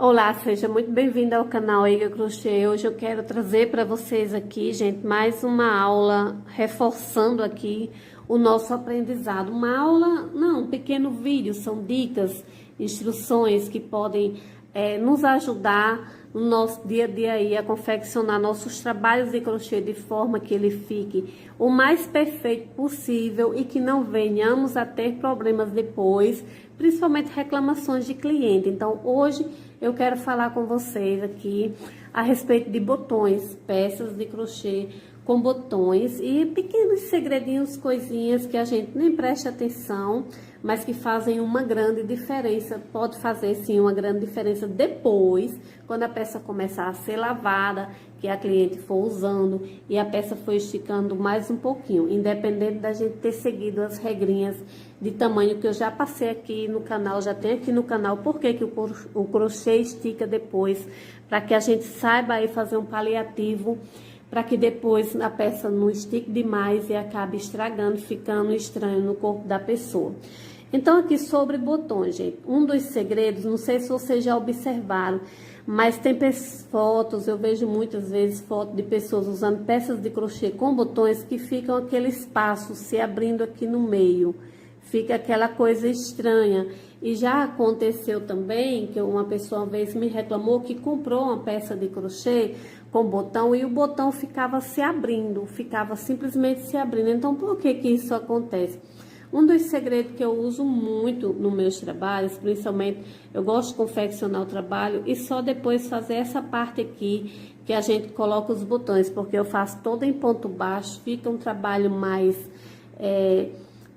Olá, seja muito bem-vinda ao canal Eiga Crochê. Hoje eu quero trazer para vocês aqui, gente, mais uma aula reforçando aqui o nosso aprendizado. Uma aula, não, um pequeno vídeo, são dicas, instruções que podem nos ajudar no nosso dia a dia aí a confeccionar nossos trabalhos de crochê de forma que ele fique o mais perfeito possível e que não venhamos a ter problemas depois, principalmente reclamações de cliente. Então, hoje eu quero falar com vocês aqui a respeito de botões, peças de crochê com botões e pequenos segredinhos, coisinhas que a gente nem presta atenção, mas que fazem uma grande diferença. Pode fazer sim uma grande diferença depois, quando a peça começar a ser lavada, que a cliente for usando e a peça for esticando mais um pouquinho, independente da gente ter seguido as regrinhas de tamanho que eu já passei aqui no canal, já tem aqui no canal, porque que o crochê estica depois, para que a gente saiba aí fazer um paliativo, para que depois a peça não estique demais e acabe estragando, ficando estranho no corpo da pessoa. Então, aqui sobre botões, gente, um dos segredos, não sei se vocês já observaram, mas tem fotos, eu vejo muitas vezes fotos de pessoas usando peças de crochê com botões que ficam aquele espaço se abrindo aqui no meio. Fica aquela coisa estranha. E já aconteceu também que uma pessoa uma vez me reclamou que comprou uma peça de crochê com botão e o botão ficava se abrindo, ficava simplesmente se abrindo. Então, por que que isso acontece? Um dos segredos que eu uso muito nos meus trabalhos, principalmente, eu gosto de confeccionar o trabalho e só depois fazer essa parte aqui que a gente coloca os botões, porque eu faço todo em ponto baixo, fica um trabalho mais...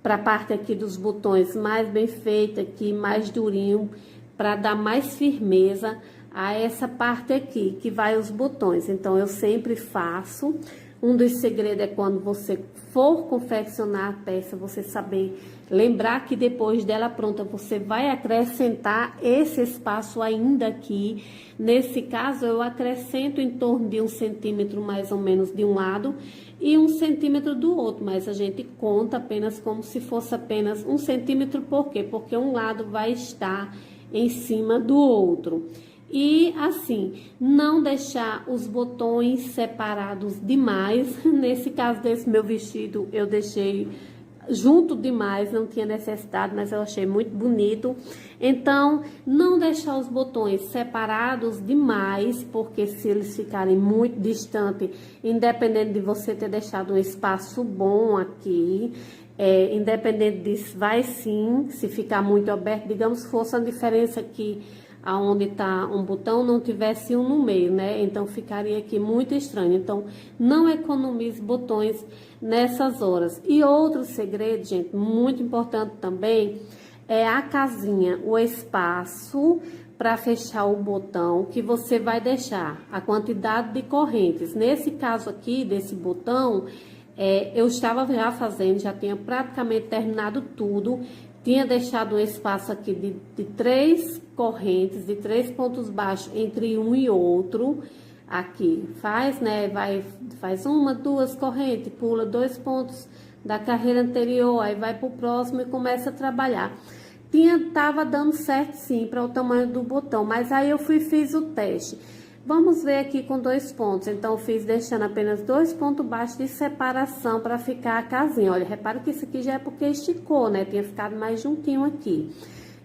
para a parte aqui dos botões mais bem feita aqui, mais durinho, para dar mais firmeza a essa parte aqui, que vai os botões. Então, eu sempre faço. Um dos segredos é quando você for confeccionar a peça, você saber, lembrar que depois dela pronta, você vai acrescentar esse espaço ainda aqui. Nesse caso, eu acrescento em torno de 1 centímetro mais ou menos de um lado e 1 centímetro do outro, mas a gente conta apenas como se fosse apenas 1 centímetro, por quê? Porque um lado vai estar em cima do outro. E assim, não deixar os botões separados demais. Nesse caso desse meu vestido, eu deixei junto demais, não tinha necessidade, mas eu achei muito bonito. Então, não deixar os botões separados demais, porque se eles ficarem muito distantes, independente de você ter deixado um espaço bom aqui, independente disso, vai sim, se ficar muito aberto, digamos, fosse a diferença aqui, aonde tá um botão, não tivesse um no meio, né? Então, ficaria aqui muito estranho. Então, não economize botões nessas horas. E outro segredo, gente, muito importante também, é a casinha, o espaço para fechar o botão que você vai deixar, a quantidade de correntes. Nesse caso aqui, desse botão, eu estava já fazendo, já tinha praticamente terminado tudo. Tinha deixado um espaço aqui de 3 correntes, de 3 pontos baixos entre um e outro. Aqui faz, né? Faz 1, 2 correntes, pula 2 pontos da carreira anterior, aí vai pro próximo e começa a trabalhar. Tava dando certo sim para o tamanho do botão, mas aí eu fiz o teste. Vamos ver aqui com 2 pontos. Então, eu fiz deixando apenas 2 pontos baixos de separação para ficar a casinha. Olha, repara que isso aqui já é porque esticou, né? Tinha ficado mais juntinho aqui.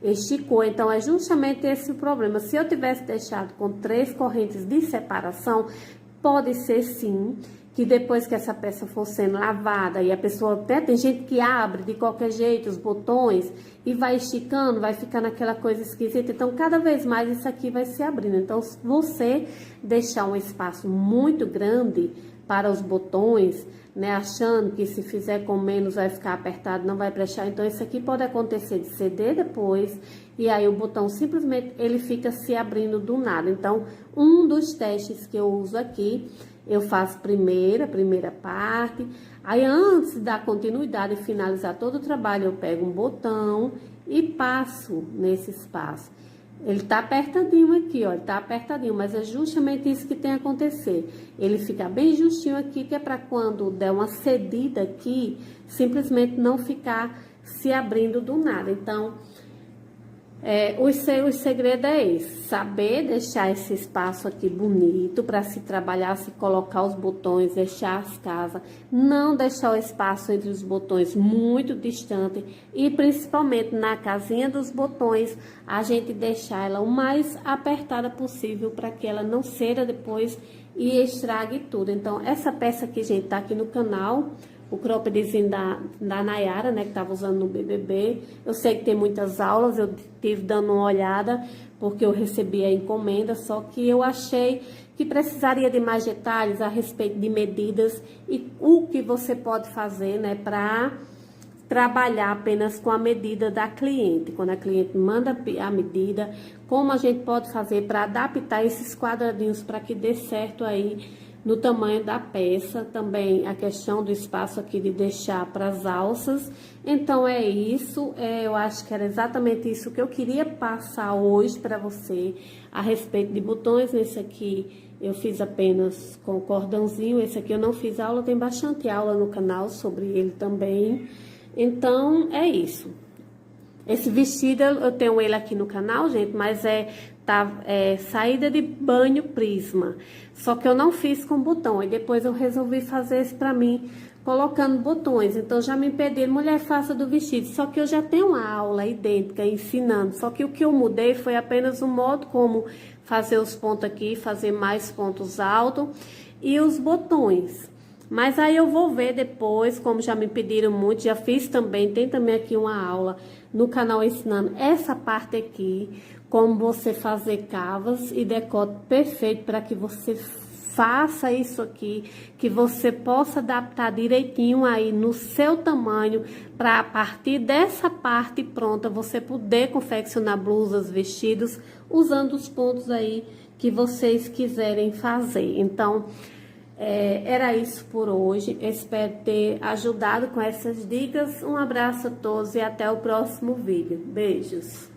Esticou, então é justamente esse o problema. Se eu tivesse deixado com 3 correntes de separação, pode ser sim que depois que essa peça for sendo lavada e a pessoa, até tem gente que abre de qualquer jeito os botões e vai esticando, vai ficando aquela coisa esquisita. Então, cada vez mais isso aqui vai se abrindo. Então, se você deixar um espaço muito grande para os botões, né, achando que se fizer com menos vai ficar apertado, não vai prestar, então isso aqui pode acontecer de ceder depois e aí o botão simplesmente ele fica se abrindo do nada. Então, um dos testes que eu uso aqui, eu faço primeira parte, aí antes de dar continuidade e finalizar todo o trabalho, eu pego um botão e passo nesse espaço. Ele tá apertadinho aqui, ó, ele tá apertadinho, mas é justamente isso que tem a acontecer. Ele fica bem justinho aqui, que é para quando der uma cedida aqui, simplesmente não ficar se abrindo do nada. Então, O segredo é esse, saber deixar esse espaço aqui bonito para se trabalhar, se colocar os botões, deixar as casas, não deixar o espaço entre os botões muito distante e principalmente na casinha dos botões, a gente deixar ela o mais apertada possível para que ela não ceda depois e estrague tudo. Então, essa peça aqui, gente, tá aqui no canal. O croppedzinho da Nayara, né, que tava usando no BBB. Eu sei que tem muitas aulas, eu tive dando uma olhada, porque eu recebi a encomenda, só que eu achei que precisaria de mais detalhes a respeito de medidas e o que você pode fazer, né, para trabalhar apenas com a medida da cliente. Quando a cliente manda a medida, como a gente pode fazer para adaptar esses quadradinhos para que dê certo aí no tamanho da peça, também a questão do espaço aqui de deixar para as alças. Então é isso, eu acho que era exatamente isso que eu queria passar hoje para você a respeito de botões. Esse aqui eu fiz apenas com cordãozinho, esse aqui eu não fiz aula, tem bastante aula no canal sobre ele também. Então é isso. Esse vestido eu tenho ele aqui no canal, gente, mas é saída de banho prisma. Só que eu não fiz com botão, e depois eu resolvi fazer esse pra mim, colocando botões. Então já me pediram, mulher, faça do vestido. Só que eu já tenho uma aula idêntica ensinando. Só que o que eu mudei foi apenas o modo como fazer os pontos aqui, fazer mais pontos altos e os botões. Mas aí eu vou ver depois, como já me pediram muito, já fiz também, tem também aqui uma aula no canal ensinando essa parte aqui, como você fazer cavas e decote perfeito para que você faça isso aqui, que você possa adaptar direitinho aí no seu tamanho, para a partir dessa parte pronta, você poder confeccionar blusas, vestidos, usando os pontos aí que vocês quiserem fazer. Então, era isso por hoje. Espero ter ajudado com essas dicas. Um abraço a todos e até o próximo vídeo. Beijos!